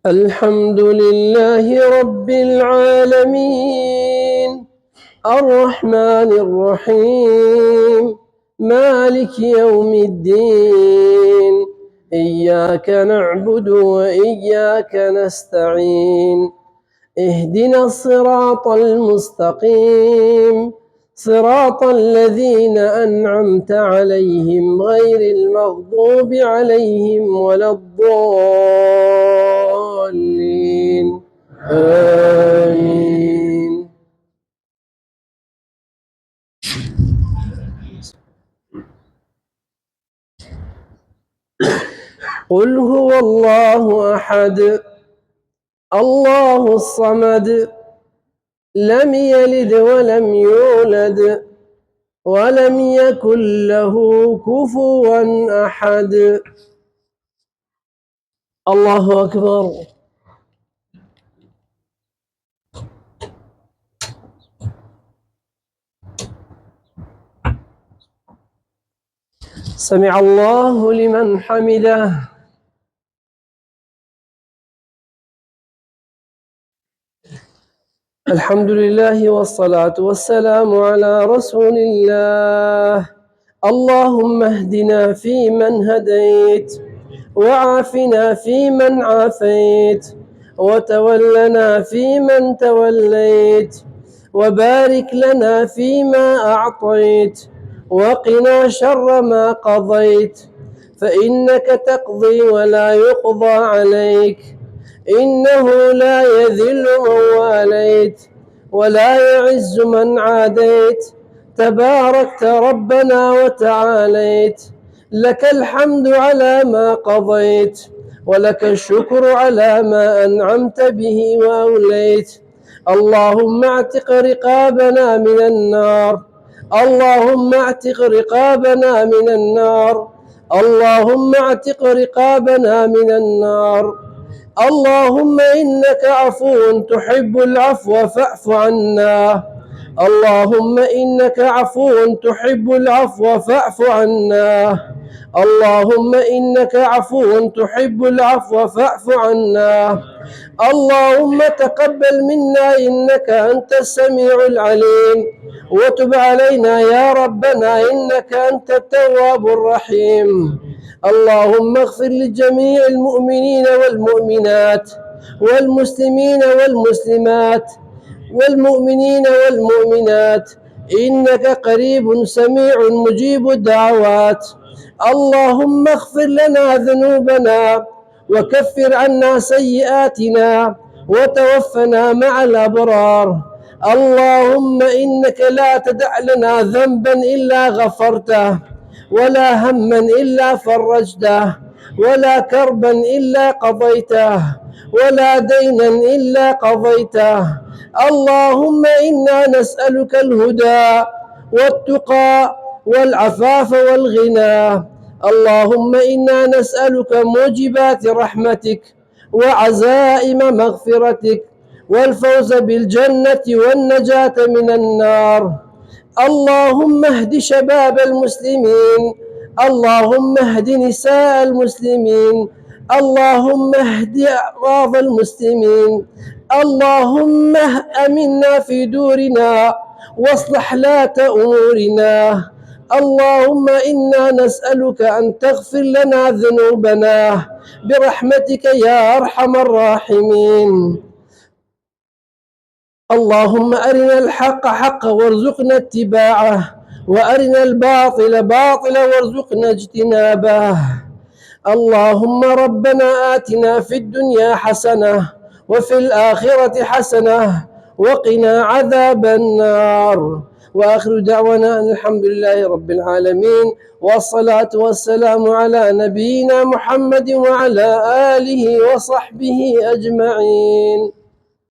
الحمد لله رب العالمين الرحمن الرحيم مالك يوم الدين إياك نعبد وإياك نستعين اهدنا الصراط المستقيم صراط الذين أنعمت عليهم غير المغضوب عليهم ولا الضالين آمين. قل هو الله أحد الله الصمد لم يلد ولم يولد ولم يكن له كفوا أحد. الله أكبر. سمع الله لمن حمده. الحمد لله والصلاة والسلام على رسول الله. اللهم اهدنا فيمن هديت وعافنا فيمن عافيت وتولنا فيمن توليت وبارك لنا فيما أعطيت وقنا شر ما قضيت فإنك تقضي ولا يقضى عليك إنه لا يذل من واليت ولا يعز من عاديت تباركت ربنا وتعاليت لك الحمد على ما قضيت ولك الشكر على ما أنعمت به وأوليت. اللهم اعتق رقابنا من النار اللهم اعتق رقابنا من النار اللهم اعتق رقابنا من النار. اللهم إنك عفو تحب العفو فاعف عنا اللهم إنك عفو تحب العفو فاعف عنا اللهم إنك عفو تحب العفو فاعف عنا. اللهم تقبل منا إنك أنت السميع العليم وتب علينا يا ربنا إنك أنت التواب الرحيم. اللهم اغفر لجميع المؤمنين والمؤمنات والمسلمين والمسلمات والمؤمنين والمؤمنات إنك قريب سميع مجيب الدعوات. اللهم اغفر لنا ذنوبنا وكفر عنا سيئاتنا وتوفنا مع الأبرار. اللهم إنك لا تدع لنا ذنبا إلا غفرته ولا هما إلا فرجته ولا كربا إلا قضيته ولا دينا إلا قضيته. اللهم إنا نسألك الهدى والتقى والعفاف والغنى. اللهم إنا نسألك موجبات رحمتك وعزائم مغفرتك والفوز بالجنة والنجاة من النار. اللهم اهد شباب المسلمين اللهم اهد نساء المسلمين اللهم اهد أعراض المسلمين. اللهم أمنا في دورنا واصلح لاة أمورنا. اللهم إنا نسألك أن تغفر لنا ذنوبنا برحمتك يا أرحم الراحمين. اللهم أرنا الحق حقا وارزقنا اتباعه وأرنا الباطل باطلا وارزقنا اجتنابه. اللهم ربنا آتنا في الدنيا حسنة وفي الآخرة حسنة وقنا عذاب النار. وآخر دعوانا أن الحمد لله رب العالمين والصلاة والسلام على نبينا محمد وعلى آله وصحبه أجمعين.